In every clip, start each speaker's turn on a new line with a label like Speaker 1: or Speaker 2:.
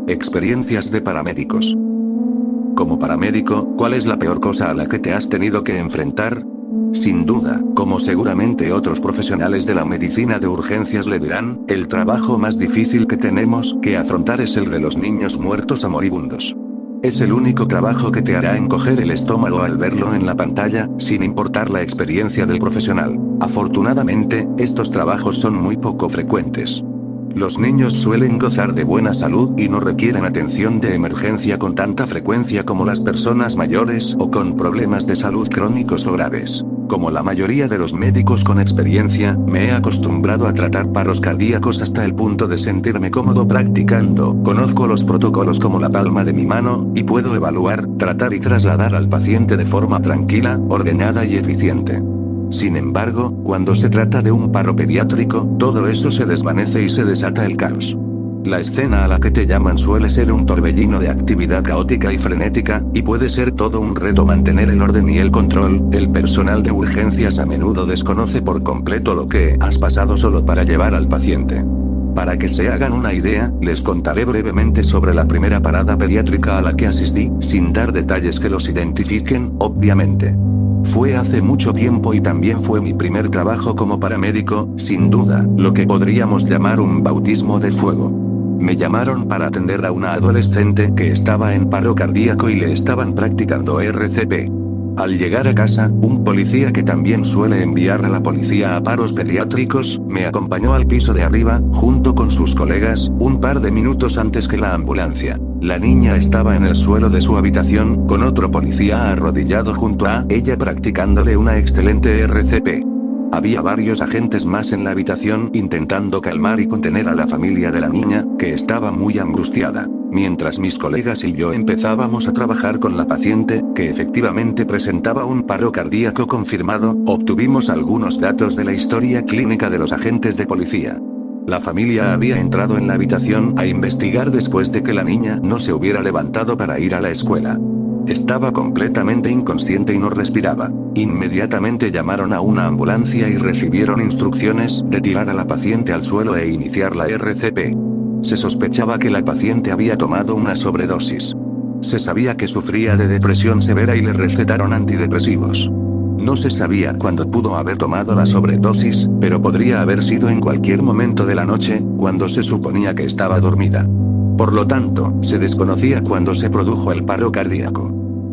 Speaker 1: Experiencias de paramédicos. Como paramédico, ¿cuál es la peor cosa a la que te has tenido que enfrentar? Sin duda, como seguramente otros profesionales de la medicina de urgencias le dirán, el trabajo más difícil que tenemos que afrontar es el de los niños muertos o moribundos. Es el único trabajo que te hará encoger el estómago al verlo en la pantalla, sin importar la experiencia del profesional. Afortunadamente, estos trabajos son muy poco frecuentes. Los niños suelen gozar de buena salud y no requieren atención de emergencia con tanta frecuencia como las personas mayores o con problemas de salud crónicos o graves. Como la mayoría de los médicos con experiencia, me he acostumbrado a tratar paros cardíacos hasta el punto de sentirme cómodo practicando. Conozco los protocolos como la palma de mi mano, y puedo evaluar, tratar y trasladar al paciente de forma tranquila, ordenada y eficiente. Sin embargo, cuando se trata de un paro pediátrico, todo eso se desvanece y se desata el caos. La escena a la que te llaman suele ser un torbellino de actividad caótica y frenética, y puede ser todo un reto mantener el orden y el control. El personal de urgencias a menudo desconoce por completo lo que has pasado solo para llevar al paciente. Para que se hagan una idea, les contaré brevemente sobre la primera parada pediátrica a la que asistí, sin dar detalles que los identifiquen, obviamente. Fue hace mucho tiempo y también fue mi primer trabajo como paramédico, sin duda, lo que podríamos llamar un bautismo de fuego. Me llamaron para atender a una adolescente que estaba en paro cardíaco y le estaban practicando RCP. Al llegar a casa, un policía que también suele enviar a la policía a paros pediátricos, me acompañó al piso de arriba, junto con sus colegas, un par de minutos antes que la ambulancia. La niña estaba en el suelo de su habitación, con otro policía arrodillado junto a ella practicándole una excelente RCP. Había varios agentes más en la habitación intentando calmar y contener a la familia de la niña, que estaba muy angustiada. Mientras mis colegas y yo empezábamos a trabajar con la paciente, que efectivamente presentaba un paro cardíaco confirmado, obtuvimos algunos datos de la historia clínica de los agentes de policía. La familia había entrado en la habitación a investigar después de que la niña no se hubiera levantado para ir a la escuela. Estaba completamente inconsciente y no respiraba. Inmediatamente llamaron a una ambulancia y recibieron instrucciones de tirar a la paciente al suelo e iniciar la RCP. Se sospechaba que la paciente había tomado una sobredosis. Se sabía que sufría de depresión severa y le recetaron antidepresivos. No se sabía cuándo pudo haber tomado la sobredosis, pero podría haber sido en cualquier momento de la noche, cuando se suponía que estaba dormida. Por lo tanto, se desconocía cuándo se produjo el paro cardíaco.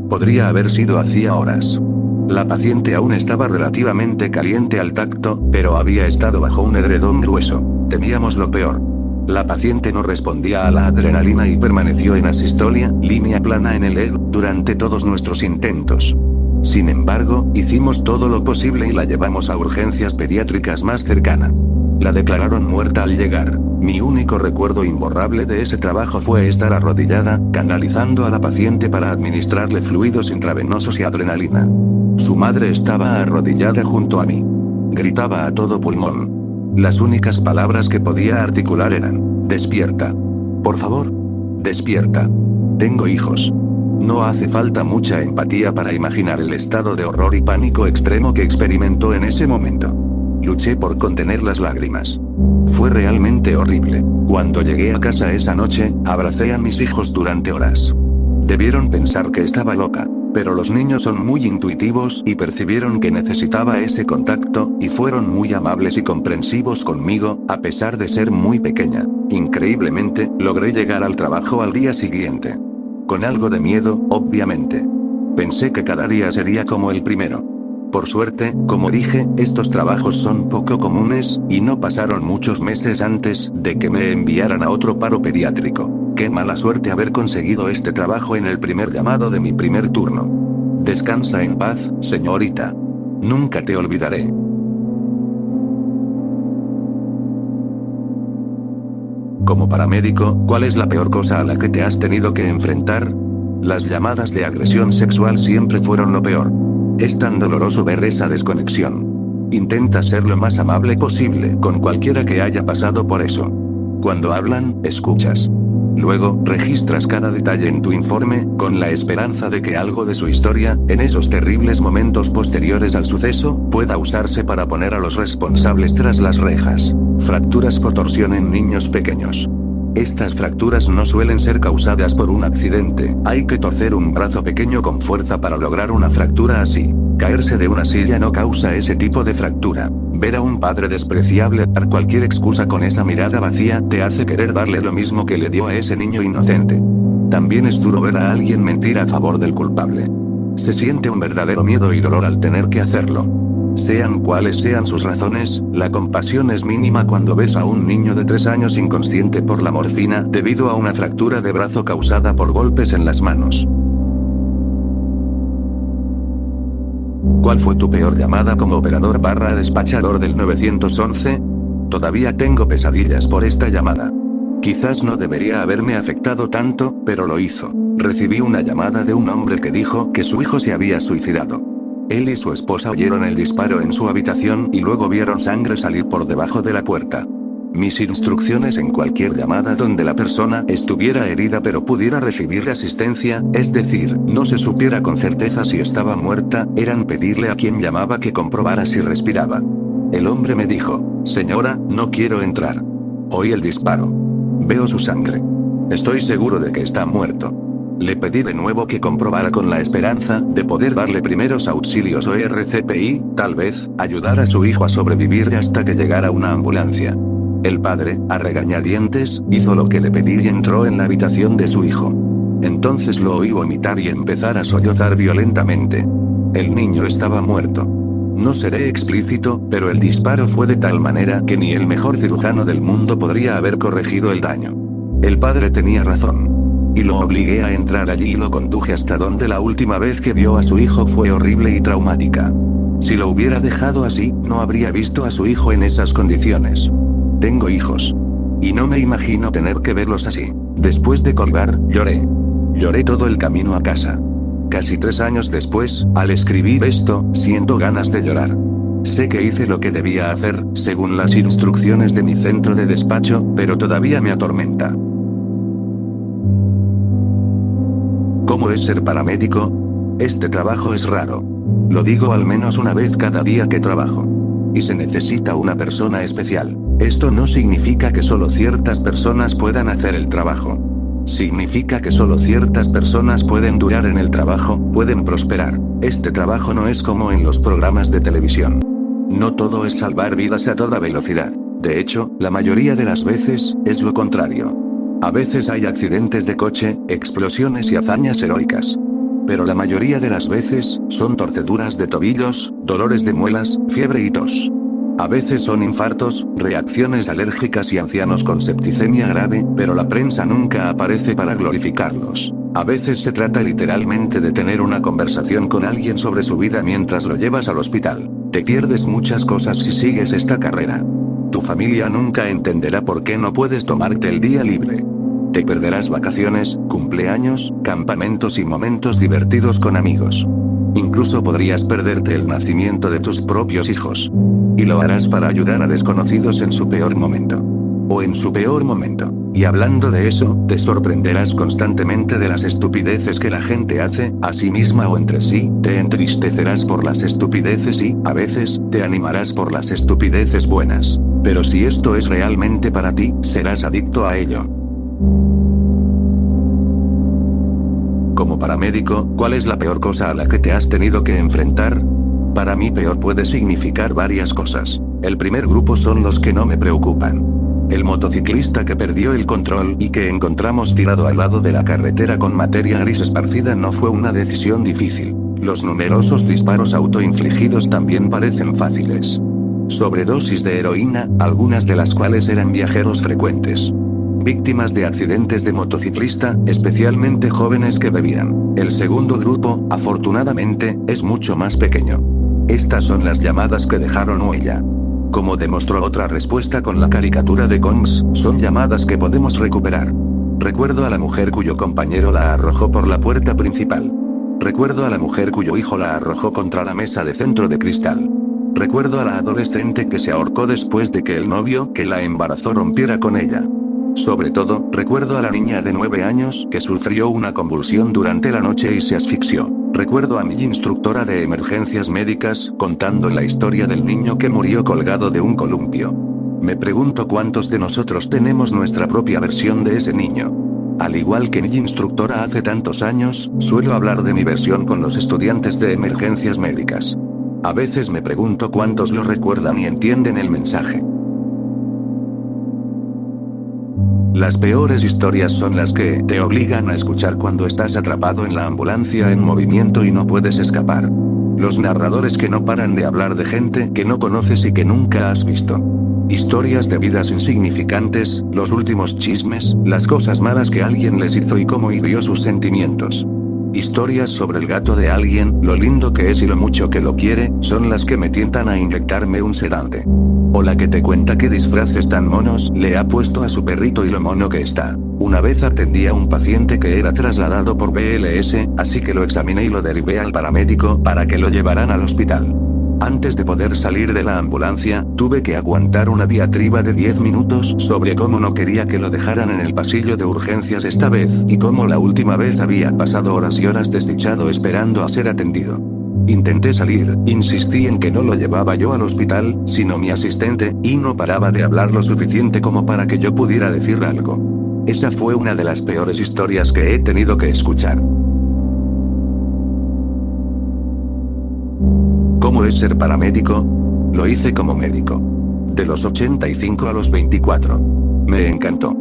Speaker 1: Podría haber sido hacía horas. La paciente aún estaba relativamente caliente al tacto, pero había estado bajo un edredón grueso. Temíamos lo peor. La paciente no respondía a la adrenalina y permaneció en asistolia, línea plana en el EEG, durante todos nuestros intentos. Sin embargo, hicimos todo lo posible y la llevamos a urgencias pediátricas más cercana. La declararon muerta al llegar. Mi único recuerdo imborrable de ese trabajo fue estar arrodillada, canalizando a la paciente para administrarle fluidos intravenosos y adrenalina. Su madre estaba arrodillada junto a mí. Gritaba a todo pulmón. Las únicas palabras que podía articular eran: despierta. Por favor. Despierta. Tengo hijos. No hace falta mucha empatía para imaginar el estado de horror y pánico extremo que experimentó en ese momento. Luché por contener las lágrimas. Fue realmente horrible. Cuando llegué a casa esa noche, abracé a mis hijos durante horas. Debieron pensar que estaba loca, pero los niños son muy intuitivos y percibieron que necesitaba ese contacto, y fueron muy amables y comprensivos conmigo, a pesar de ser muy pequeña. Increíblemente, logré llegar al trabajo al día siguiente. Con algo de miedo, obviamente. Pensé que cada día sería como el primero. Por suerte, como dije, estos trabajos son poco comunes, y no pasaron muchos meses antes de que me enviaran a otro paro pediátrico. Qué mala suerte haber conseguido este trabajo en el primer llamado de mi primer turno. Descansa en paz, señorita. Nunca te olvidaré. Como paramédico, ¿cuál es la peor cosa a la que te has tenido que enfrentar? Las llamadas de agresión sexual siempre fueron lo peor. Es tan doloroso ver esa desconexión. Intenta ser lo más amable posible con cualquiera que haya pasado por eso. Cuando hablan, escuchas. Luego, registras cada detalle en tu informe, con la esperanza de que algo de su historia, en esos terribles momentos posteriores al suceso, pueda usarse para poner a los responsables tras las rejas. Fracturas por torsión en niños pequeños. Estas fracturas no suelen ser causadas por un accidente, hay que torcer un brazo pequeño con fuerza para lograr una fractura así. Caerse de una silla no causa ese tipo de fractura. Ver a un padre despreciable dar cualquier excusa con esa mirada vacía te hace querer darle lo mismo que le dio a ese niño inocente. También es duro ver a alguien mentir a favor del culpable. Se siente un verdadero miedo y dolor al tener que hacerlo. Sean cuales sean sus razones, la compasión es mínima cuando ves a un niño de 3 años inconsciente por la morfina debido a una fractura de brazo causada por golpes en las manos. ¿Cuál fue tu peor llamada como operador / despachador del 911? Todavía tengo pesadillas por esta llamada. Quizás no debería haberme afectado tanto, pero lo hizo. Recibí una llamada de un hombre que dijo que su hijo se había suicidado. Él y su esposa oyeron el disparo en su habitación y luego vieron sangre salir por debajo de la puerta. Mis instrucciones en cualquier llamada donde la persona estuviera herida pero pudiera recibir asistencia, es decir, no se supiera con certeza si estaba muerta, eran pedirle a quien llamaba que comprobara si respiraba. El hombre me dijo: señora, no quiero entrar. Oí el disparo. Veo su sangre. Estoy seguro de que está muerto. Le pedí de nuevo que comprobara con la esperanza de poder darle primeros auxilios o RCPI, tal vez, ayudar a su hijo a sobrevivir hasta que llegara una ambulancia. El padre, a regañadientes, hizo lo que le pedí y entró en la habitación de su hijo. Entonces lo oí vomitar y empezar a sollozar violentamente. El niño estaba muerto. No seré explícito, pero el disparo fue de tal manera que ni el mejor cirujano del mundo podría haber corregido el daño. El padre tenía razón. Y lo obligué a entrar allí y lo conduje hasta donde la última vez que vio a su hijo fue horrible y traumática. Si lo hubiera dejado así, no habría visto a su hijo en esas condiciones. Tengo hijos. Y no me imagino tener que verlos así. Después de colgar, lloré. Lloré todo el camino a casa. Casi 3 años después, al escribir esto, siento ganas de llorar. Sé que hice lo que debía hacer, según las instrucciones de mi centro de despacho, pero todavía me atormenta. ¿Cómo es ser paramédico? Este trabajo es raro. Lo digo al menos una vez cada día que trabajo. Y se necesita una persona especial. Esto no significa que solo ciertas personas puedan hacer el trabajo. Significa que solo ciertas personas pueden durar en el trabajo, pueden prosperar. Este trabajo no es como en los programas de televisión. No todo es salvar vidas a toda velocidad. De hecho, la mayoría de las veces, es lo contrario. A veces hay accidentes de coche, explosiones y hazañas heroicas. Pero la mayoría de las veces, son torceduras de tobillos, dolores de muelas, fiebre y tos. A veces son infartos, reacciones alérgicas y ancianos con septicemia grave, pero la prensa nunca aparece para glorificarlos. A veces se trata literalmente de tener una conversación con alguien sobre su vida mientras lo llevas al hospital. Te pierdes muchas cosas si sigues esta carrera. Tu familia nunca entenderá por qué no puedes tomarte el día libre. Te perderás vacaciones, cumpleaños, campamentos y momentos divertidos con amigos. Incluso podrías perderte el nacimiento de tus propios hijos. Y lo harás para ayudar a desconocidos en su peor momento. O en su peor momento. Y hablando de eso, te sorprenderás constantemente de las estupideces que la gente hace, a sí misma o entre sí, te entristecerás por las estupideces y, a veces, te animarás por las estupideces buenas. Pero si esto es realmente para ti, serás adicto a ello. Como paramédico, ¿cuál es la peor cosa a la que te has tenido que enfrentar? Para mí peor puede significar varias cosas. El primer grupo son los que no me preocupan. El motociclista que perdió el control y que encontramos tirado al lado de la carretera con materia gris esparcida no fue una decisión difícil. Los numerosos disparos autoinfligidos también parecen fáciles. Sobredosis de heroína, algunas de las cuales eran viajeros frecuentes. Víctimas de accidentes de motociclista, especialmente jóvenes que bebían. El segundo grupo, afortunadamente, es mucho más pequeño. Estas son las llamadas que dejaron huella. Como demostró otra respuesta con la caricatura de Combs, son llamadas que podemos recuperar. Recuerdo a la mujer cuyo compañero la arrojó por la puerta principal. Recuerdo a la mujer cuyo hijo la arrojó contra la mesa de centro de cristal. Recuerdo a la adolescente que se ahorcó después de que el novio que la embarazó rompiera con ella. Sobre todo, recuerdo a la niña de 9 años que sufrió una convulsión durante la noche y se asfixió. Recuerdo a mi instructora de emergencias médicas contando la historia del niño que murió colgado de un columpio. Me pregunto cuántos de nosotros tenemos nuestra propia versión de ese niño. Al igual que mi instructora hace tantos años, suelo hablar de mi versión con los estudiantes de emergencias médicas. A veces me pregunto cuántos lo recuerdan y entienden el mensaje. Las peores historias son las que te obligan a escuchar cuando estás atrapado en la ambulancia en movimiento y no puedes escapar. Los narradores que no paran de hablar de gente que no conoces y que nunca has visto. Historias de vidas insignificantes, los últimos chismes, las cosas malas que alguien les hizo y cómo hirió sus sentimientos. Historias sobre el gato de alguien, lo lindo que es y lo mucho que lo quiere, son las que me tientan a inyectarme un sedante. O la que te cuenta qué disfraces tan monos le ha puesto a su perrito y lo mono que está. Una vez atendí a un paciente que era trasladado por BLS, así que lo examiné y lo derivé al paramédico para que lo llevaran al hospital. Antes de poder salir de la ambulancia, tuve que aguantar una diatriba de 10 minutos sobre cómo no quería que lo dejaran en el pasillo de urgencias esta vez, y cómo la última vez había pasado horas y horas desdichado esperando a ser atendido. Intenté salir, insistí en que no lo llevaba yo al hospital, sino mi asistente, y no paraba de hablar lo suficiente como para que yo pudiera decir algo. Esa fue una de las peores historias que he tenido que escuchar. ¿Cómo es ser paramédico? Lo hice como médico. De los 85 a los 24. Me encantó.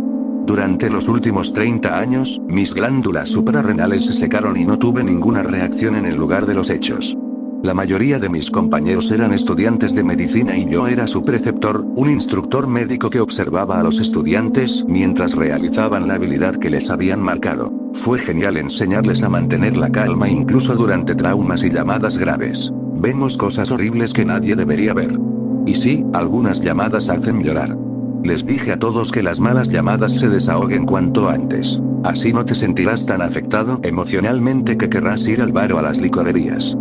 Speaker 1: Durante los últimos 30 años, mis glándulas suprarrenales se secaron y no tuve ninguna reacción en el lugar de los hechos. La mayoría de mis compañeros eran estudiantes de medicina y yo era su preceptor, un instructor médico que observaba a los estudiantes mientras realizaban la habilidad que les habían marcado. Fue genial enseñarles a mantener la calma incluso durante traumas y llamadas graves. Vemos cosas horribles que nadie debería ver. Y sí, algunas llamadas hacen llorar. Les dije a todos que las malas llamadas se desahoguen cuanto antes. Así no te sentirás tan afectado emocionalmente que querrás ir al bar o a las licorerías.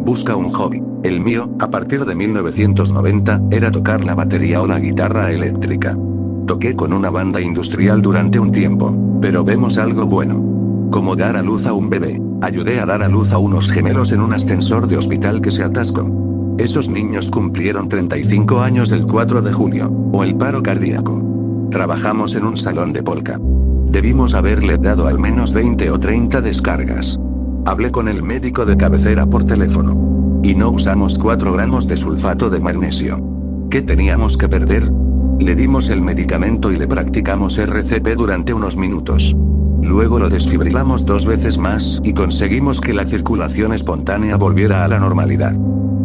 Speaker 1: Busca un hobby. El mío, a partir de 1990, era tocar la batería o la guitarra eléctrica. Toqué con una banda industrial durante un tiempo, pero vemos algo bueno. Como dar a luz a un bebé. Ayudé a dar a luz a unos gemelos en un ascensor de hospital que se atascó. Esos niños cumplieron 35 años el 4 de julio, o el paro cardíaco. Trabajamos en un salón de polka. Debimos haberle dado al menos 20 o 30 descargas. Hablé con el médico de cabecera por teléfono. Y no usamos 4 gramos de sulfato de magnesio. ¿Qué teníamos que perder? Le dimos el medicamento y le practicamos RCP durante unos minutos. Luego lo desfibrilamos 2 veces más y conseguimos que la circulación espontánea volviera a la normalidad.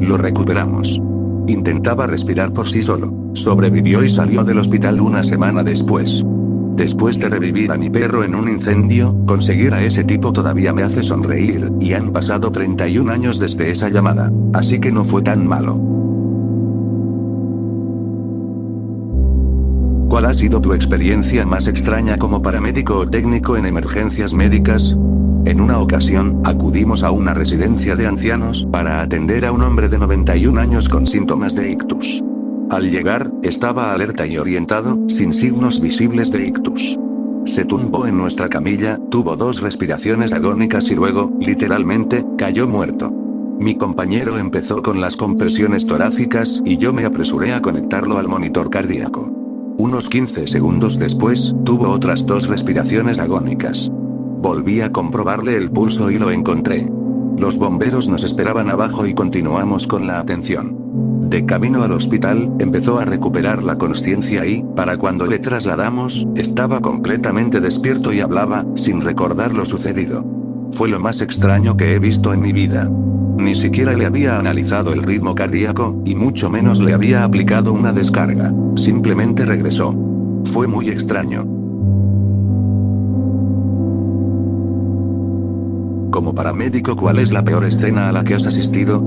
Speaker 1: Lo recuperamos. Intentaba respirar por sí solo. Sobrevivió y salió del hospital una semana después. Después de revivir a mi perro en un incendio, conseguir a ese tipo todavía me hace sonreír, y han pasado 31 años desde esa llamada. Así que no fue tan malo. ¿Cuál ha sido tu experiencia más extraña como paramédico o técnico en emergencias médicas? En una ocasión, acudimos a una residencia de ancianos para atender a un hombre de 91 años con síntomas de ictus. Al llegar, estaba alerta y orientado, sin signos visibles de ictus. Se tumbó en nuestra camilla, tuvo 2 respiraciones agónicas y luego, literalmente, cayó muerto. Mi compañero empezó con las compresiones torácicas y yo me apresuré a conectarlo al monitor cardíaco. Unos 15 segundos después, tuvo otras 2 respiraciones agónicas. Volví a comprobarle el pulso y lo encontré. Los bomberos nos esperaban abajo y continuamos con la atención. De camino al hospital, empezó a recuperar la consciencia y, para cuando le trasladamos, estaba completamente despierto y hablaba, sin recordar lo sucedido. Fue lo más extraño que he visto en mi vida. Ni siquiera le había analizado el ritmo cardíaco, y mucho menos le había aplicado una descarga. Simplemente regresó. Fue muy extraño. Como paramédico, ¿cuál es la peor escena a la que has asistido?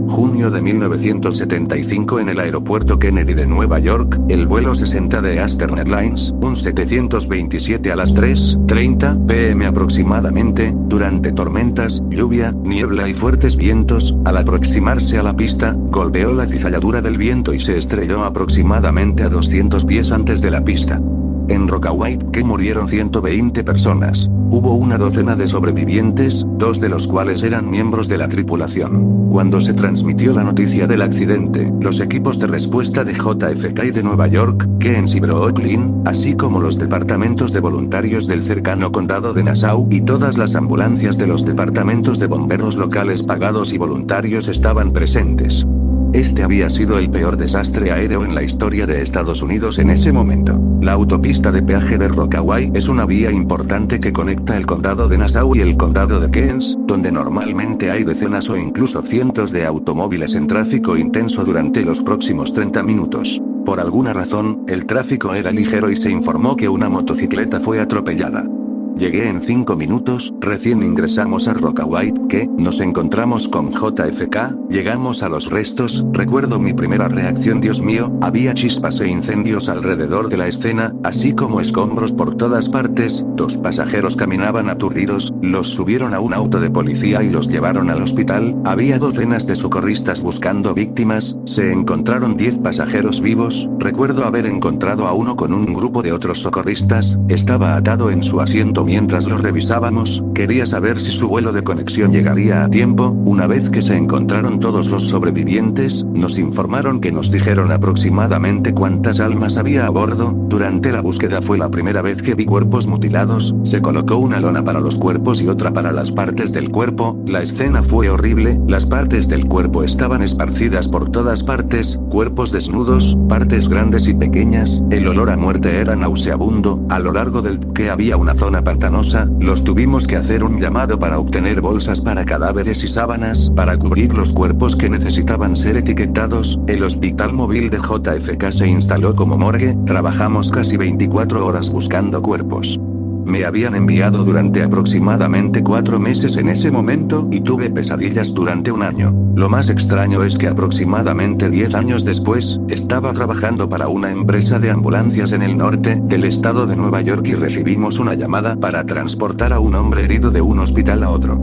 Speaker 1: Junio de 1975 en el aeropuerto Kennedy de Nueva York, el vuelo 60 de Eastern Airlines, un 727 a las 3:30 p.m. aproximadamente, durante tormentas, lluvia, niebla y fuertes vientos, al aproximarse a la pista, golpeó la cizalladura del viento y se estrelló aproximadamente a 200 pies antes de la pista. En Rockaway, que murieron 120 personas. Hubo una docena de sobrevivientes, 2 de los cuales eran miembros de la tripulación. Cuando se transmitió la noticia del accidente, los equipos de respuesta de JFK y de Nueva York, Queens y Brooklyn, así como los departamentos de voluntarios del cercano condado de Nassau y todas las ambulancias de los departamentos de bomberos locales pagados y voluntarios estaban presentes. Este había sido el peor desastre aéreo en la historia de Estados Unidos en ese momento. La autopista de peaje de Rockaway es una vía importante que conecta el condado de Nassau y el condado de Queens, donde normalmente hay decenas o incluso cientos de automóviles en tráfico intenso durante los próximos 30 minutos. Por alguna razón, el tráfico era ligero y se informó que una motocicleta fue atropellada. Llegué en 5 minutos, recién ingresamos a Rockaway, nos encontramos con JFK, llegamos a los restos, recuerdo mi primera reacción, Dios mío, había chispas e incendios alrededor de la escena, así como escombros por todas partes, 2 pasajeros caminaban aturdidos, los subieron a un auto de policía y los llevaron al hospital, había docenas de socorristas buscando víctimas, se encontraron 10 pasajeros vivos, recuerdo haber encontrado a uno con un grupo de otros socorristas, estaba atado en su asiento mientras lo revisábamos, quería saber si su vuelo de conexión llegaría a tiempo. Una vez que se encontraron todos los sobrevivientes, nos informaron que nos dijeron aproximadamente cuántas almas había a bordo. Durante la búsqueda fue la primera vez que vi cuerpos mutilados, se colocó una lona para los cuerpos y otra para las partes del cuerpo, la escena fue horrible, las partes del cuerpo estaban esparcidas por todas partes, cuerpos desnudos, partes grandes y pequeñas, el olor a muerte era nauseabundo, a lo largo del que había una zona pantanosa, los tuvimos que hacer un llamado para obtener bolsas para cadáveres y sábanas para cubrir los cuerpos que necesitaban ser etiquetados. El hospital móvil de JFK se instaló como morgue, trabajamos casi 24 horas buscando cuerpos. Me habían enviado durante aproximadamente 4 meses en ese momento y tuve pesadillas durante un año. Lo más extraño es que aproximadamente 10 años después, estaba trabajando para una empresa de ambulancias en el norte del estado de Nueva York y recibimos una llamada para transportar a un hombre herido de un hospital a otro.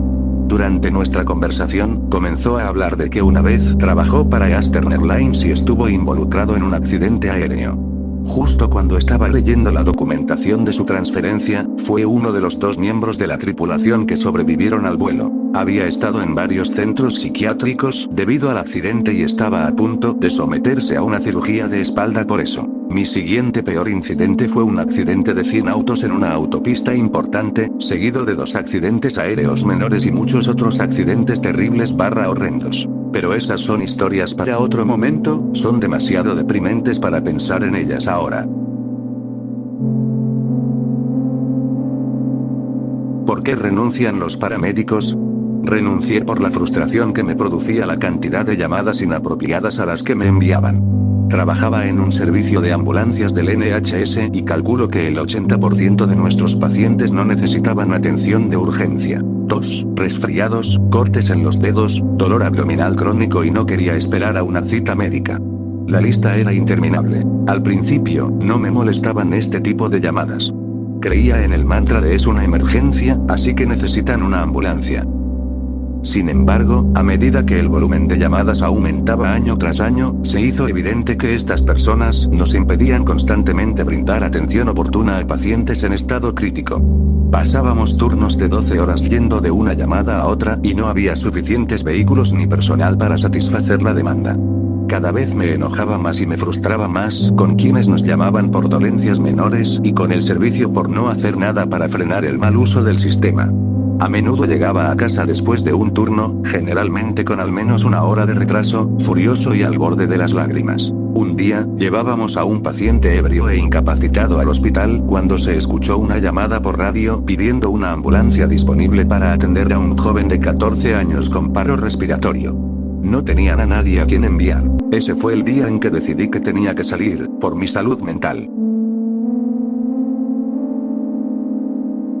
Speaker 1: Durante nuestra conversación, comenzó a hablar de que una vez trabajó para Eastern Airlines y estuvo involucrado en un accidente aéreo. Justo cuando estaba leyendo la documentación de su transferencia, fue uno de los 2 miembros de la tripulación que sobrevivieron al vuelo. Había estado en varios centros psiquiátricos debido al accidente y estaba a punto de someterse a una cirugía de espalda por eso. Mi siguiente peor incidente fue un accidente de 100 autos en una autopista importante, seguido de 2 accidentes aéreos menores y muchos otros accidentes terribles horrendos. Pero esas son historias para otro momento, son demasiado deprimentes para pensar en ellas ahora. ¿Por qué renuncian los paramédicos? Renuncié por la frustración que me producía la cantidad de llamadas inapropiadas a las que me enviaban. Trabajaba en un servicio de ambulancias del NHS y calculo que el 80% de nuestros pacientes no necesitaban atención de urgencia. Tos, resfriados, cortes en los dedos, dolor abdominal crónico y no quería esperar a una cita médica. La lista era interminable. Al principio, no me molestaban este tipo de llamadas. Creía en el mantra de es una emergencia, así que necesitan una ambulancia. Sin embargo, a medida que el volumen de llamadas aumentaba año tras año, se hizo evidente que estas personas nos impedían constantemente brindar atención oportuna a pacientes en estado crítico. Pasábamos turnos de 12 horas yendo de una llamada a otra y no había suficientes vehículos ni personal para satisfacer la demanda. Cada vez me enojaba más y me frustraba más con quienes nos llamaban por dolencias menores y con el servicio por no hacer nada para frenar el mal uso del sistema. A menudo llegaba a casa después de un turno, generalmente con al menos una hora de retraso, furioso y al borde de las lágrimas. Un día, llevábamos a un paciente ebrio e incapacitado al hospital cuando se escuchó una llamada por radio pidiendo una ambulancia disponible para atender a un joven de 14 años con paro respiratorio. No tenían a nadie a quien enviar. Ese fue el día en que decidí que tenía que salir, por mi salud mental.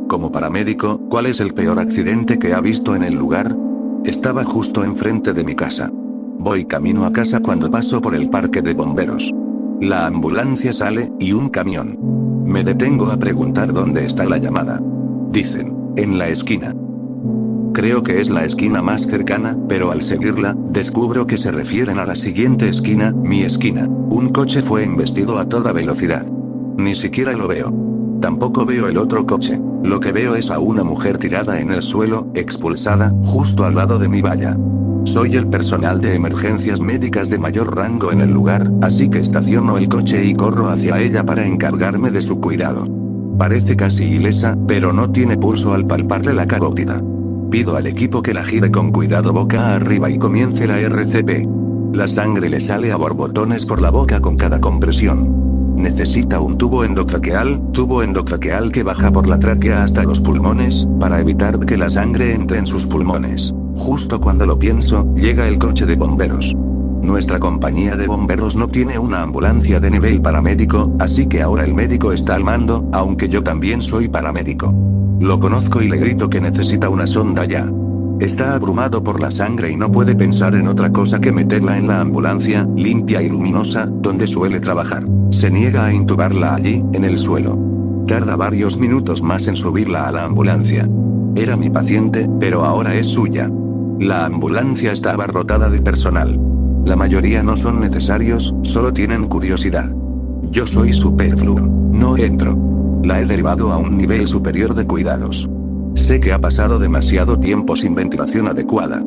Speaker 1: Como paramédico, ¿cuál es el peor accidente que ha visto en el lugar? Estaba justo enfrente de mi casa. Voy camino a casa cuando paso por el parque de bomberos. La ambulancia sale, y un camión. Me detengo a preguntar dónde está la llamada. Dicen, en la esquina. Creo que es la esquina más cercana, pero al seguirla, descubro que se refieren a la siguiente esquina, mi esquina. Un coche fue embestido a toda velocidad. Ni siquiera lo veo. Tampoco veo el otro coche. Lo que veo es a una mujer tirada en el suelo, expulsada, justo al lado de mi valla. Soy el personal de emergencias médicas de mayor rango en el lugar, así que estaciono el coche y corro hacia ella para encargarme de su cuidado. Parece casi ilesa, pero no tiene pulso al palparle la carótida. Pido al equipo que la gire con cuidado boca arriba y comience la RCP. La sangre le sale a borbotones por la boca con cada compresión. Necesita un tubo endotraqueal que baja por la tráquea hasta los pulmones, para evitar que la sangre entre en sus pulmones. Justo cuando lo pienso, llega el coche de bomberos. Nuestra compañía de bomberos no tiene una ambulancia de nivel paramédico, así que ahora el médico está al mando, aunque yo también soy paramédico. Lo conozco y le grito que necesita una sonda ya. Está abrumado por la sangre y no puede pensar en otra cosa que meterla en la ambulancia, limpia y luminosa, donde suele trabajar. Se niega a intubarla allí, en el suelo. Tarda varios minutos más en subirla a la ambulancia. Era mi paciente, pero ahora es suya. La ambulancia está abarrotada de personal. La mayoría no son necesarios, solo tienen curiosidad. Yo soy superfluo. No entro. La he derivado a un nivel superior de cuidados. Sé que ha pasado demasiado tiempo sin ventilación adecuada.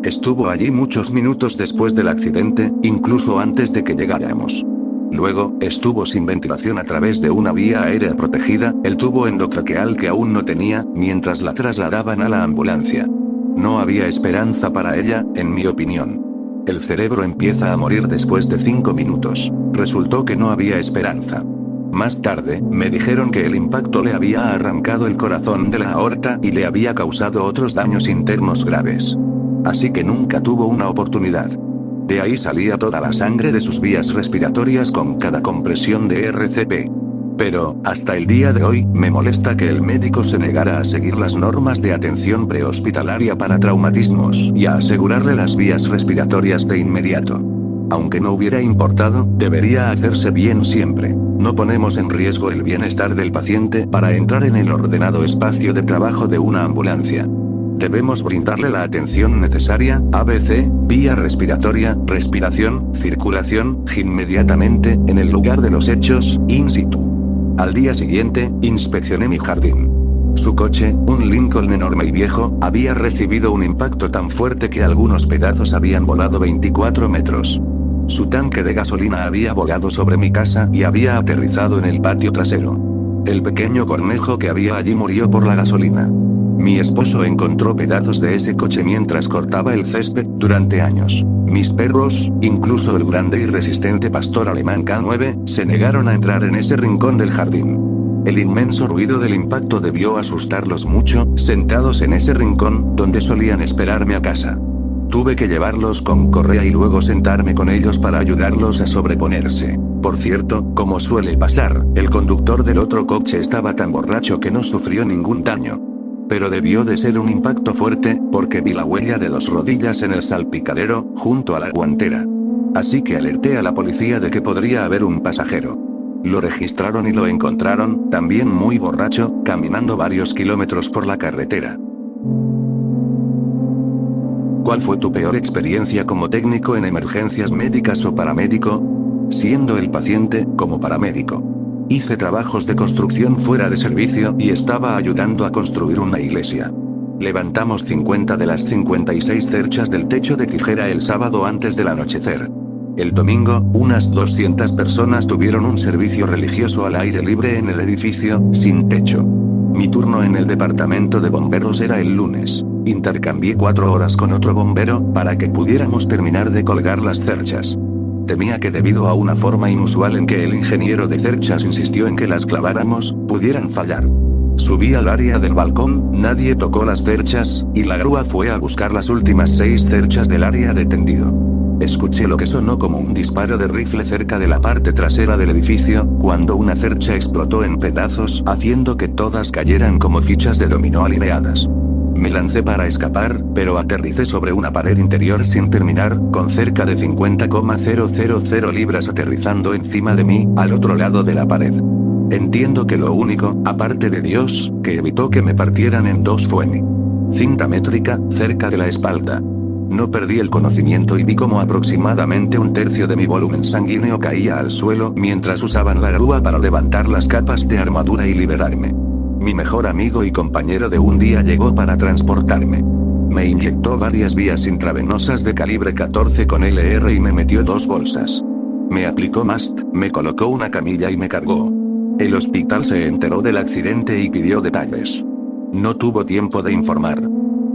Speaker 1: Estuvo allí muchos minutos después del accidente, incluso antes de que llegáramos. Luego, estuvo sin ventilación a través de una vía aérea protegida, el tubo endotraqueal que aún no tenía, mientras la trasladaban a la ambulancia. No había esperanza para ella, en mi opinión. El cerebro empieza a morir después de 5 minutos. Resultó que no había esperanza. Más tarde, me dijeron que el impacto le había arrancado el corazón de la aorta y le había causado otros daños internos graves. Así que nunca tuvo una oportunidad. De ahí salía toda la sangre de sus vías respiratorias con cada compresión de RCP. Pero, hasta el día de hoy, me molesta que el médico se negara a seguir las normas de atención prehospitalaria para traumatismos y a asegurarle las vías respiratorias de inmediato. Aunque no hubiera importado, debería hacerse bien siempre. No ponemos en riesgo el bienestar del paciente para entrar en el ordenado espacio de trabajo de una ambulancia. Debemos brindarle la atención necesaria, ABC, vía respiratoria, respiración, circulación, inmediatamente, en el lugar de los hechos, in situ. Al día siguiente, inspeccioné mi jardín. Su coche, un Lincoln enorme y viejo, había recibido un impacto tan fuerte que algunos pedazos habían volado 24 metros. Su tanque de gasolina había volado sobre mi casa y había aterrizado en el patio trasero. El pequeño cornejo que había allí murió por la gasolina. Mi esposo encontró pedazos de ese coche mientras cortaba el césped, durante años. Mis perros, incluso el grande y resistente pastor alemán K9, se negaron a entrar en ese rincón del jardín. El inmenso ruido del impacto debió asustarlos mucho, sentados en ese rincón, donde solían esperarme a casa. Tuve que llevarlos con correa y luego sentarme con ellos para ayudarlos a sobreponerse. Por cierto, como suele pasar, el conductor del otro coche estaba tan borracho que no sufrió ningún daño. Pero debió de ser un impacto fuerte, porque vi la huella de 2 rodillas en el salpicadero, junto a la guantera. Así que alerté a la policía de que podría haber un pasajero. Lo registraron y lo encontraron, también muy borracho, caminando varios kilómetros por la carretera. ¿Cuál fue tu peor experiencia como técnico en emergencias médicas o paramédico? Siendo el paciente, como paramédico. Hice trabajos de construcción fuera de servicio y estaba ayudando a construir una iglesia. Levantamos 50 de las 56 cerchas del techo de tijera el sábado antes del anochecer. El domingo, unas 200 personas tuvieron un servicio religioso al aire libre en el edificio, sin techo. Mi turno en el departamento de bomberos era el lunes. Intercambié 4 horas con otro bombero, para que pudiéramos terminar de colgar las cerchas. Temía que debido a una forma inusual en que el ingeniero de cerchas insistió en que las claváramos, pudieran fallar. Subí al área del balcón, nadie tocó las cerchas, y la grúa fue a buscar las últimas 6 cerchas del área de tendido. Escuché lo que sonó como un disparo de rifle cerca de la parte trasera del edificio, cuando una cercha explotó en pedazos, haciendo que todas cayeran como fichas de dominó alineadas. Me lancé para escapar, pero aterricé sobre una pared interior sin terminar, con cerca de 50,000 libras aterrizando encima de mí, al otro lado de la pared. Entiendo que lo único, aparte de Dios, que evitó que me partieran en 2 fue mi cinta métrica, cerca de la espalda. No perdí el conocimiento y vi como aproximadamente un tercio de mi volumen sanguíneo caía al suelo mientras usaban la grúa para levantar las capas de armadura y liberarme. Mi mejor amigo y compañero de un día llegó para transportarme. Me inyectó varias vías intravenosas de calibre 14 con LR y me metió 2 bolsas. Me aplicó MAST, me colocó una camilla y me cargó. El hospital se enteró del accidente y pidió detalles. No tuvo tiempo de informar.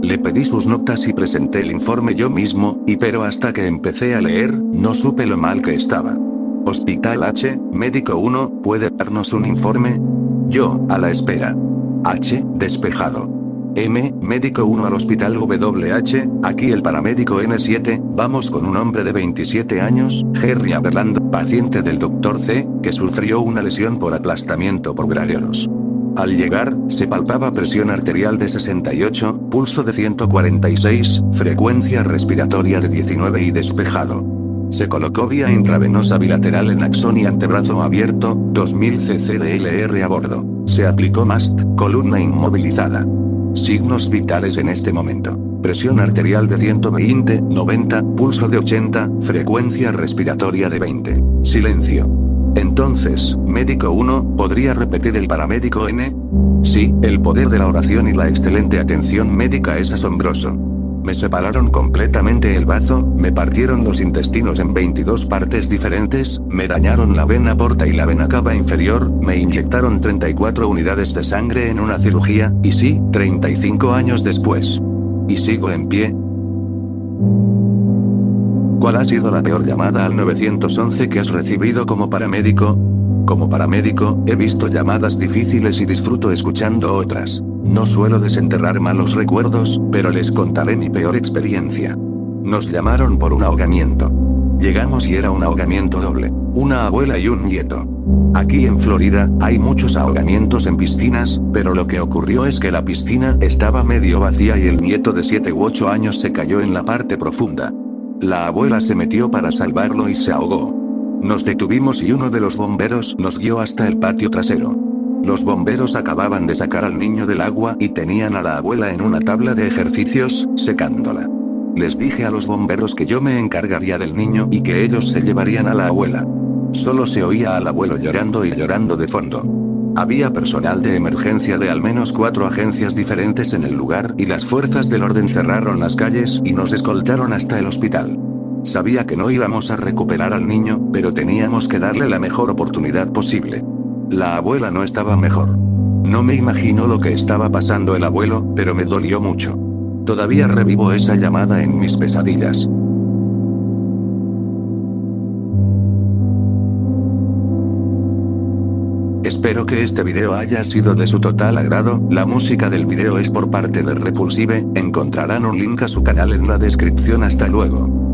Speaker 1: Le pedí sus notas y presenté el informe yo mismo, pero hasta que empecé a leer, no supe lo mal que estaba. Hospital H, médico 1, ¿puede darnos un informe? Yo, a la espera. H, despejado. M, médico 1 al hospital WH, aquí el paramédico N7, vamos con un hombre de 27 años, Jerry Aberland, paciente del Dr. C, que sufrió una lesión por aplastamiento por graveolos. Al llegar, se palpaba presión arterial de 68, pulso de 146, frecuencia respiratoria de 19 y despejado. Se colocó vía intravenosa bilateral en axón y antebrazo abierto, 2000 cc de LR a bordo. Se aplicó MAST, columna inmovilizada. Signos vitales en este momento. Presión arterial de 120, 90, pulso de 80, frecuencia respiratoria de 20. Silencio. Entonces, médico 1, ¿podría repetir el paramédico N? Sí, el poder de la oración y la excelente atención médica es asombroso. Me separaron completamente el bazo, me partieron los intestinos en 22 partes diferentes, me dañaron la vena porta y la vena cava inferior, me inyectaron 34 unidades de sangre en una cirugía, y sí, 35 años después. Y sigo en pie. ¿Cuál ha sido la peor llamada al 911 que has recibido como paramédico? Como paramédico, he visto llamadas difíciles y disfruto escuchando otras. No suelo desenterrar malos recuerdos, pero les contaré mi peor experiencia. Nos llamaron por un ahogamiento. Llegamos y era un ahogamiento doble. Una abuela y un nieto. Aquí en Florida, hay muchos ahogamientos en piscinas, pero lo que ocurrió es que la piscina estaba medio vacía y el nieto de 7 u 8 años se cayó en la parte profunda. La abuela se metió para salvarlo y se ahogó. Nos detuvimos y uno de los bomberos nos guió hasta el patio trasero. Los bomberos acababan de sacar al niño del agua y tenían a la abuela en una tabla de ejercicios, secándola. Les dije a los bomberos que yo me encargaría del niño y que ellos se llevarían a la abuela. Solo se oía al abuelo llorando y llorando de fondo. Había personal de emergencia de al menos 4 agencias diferentes en el lugar y las fuerzas del orden cerraron las calles y nos escoltaron hasta el hospital. Sabía que no íbamos a recuperar al niño, pero teníamos que darle la mejor oportunidad posible. La abuela no estaba mejor. No me imagino lo que estaba pasando el abuelo, pero me dolió mucho. Todavía revivo esa llamada en mis pesadillas. Espero que este video haya sido de su total agrado, la música del video es por parte de Repulsive, encontrarán un link a su canal en la descripción. Hasta luego.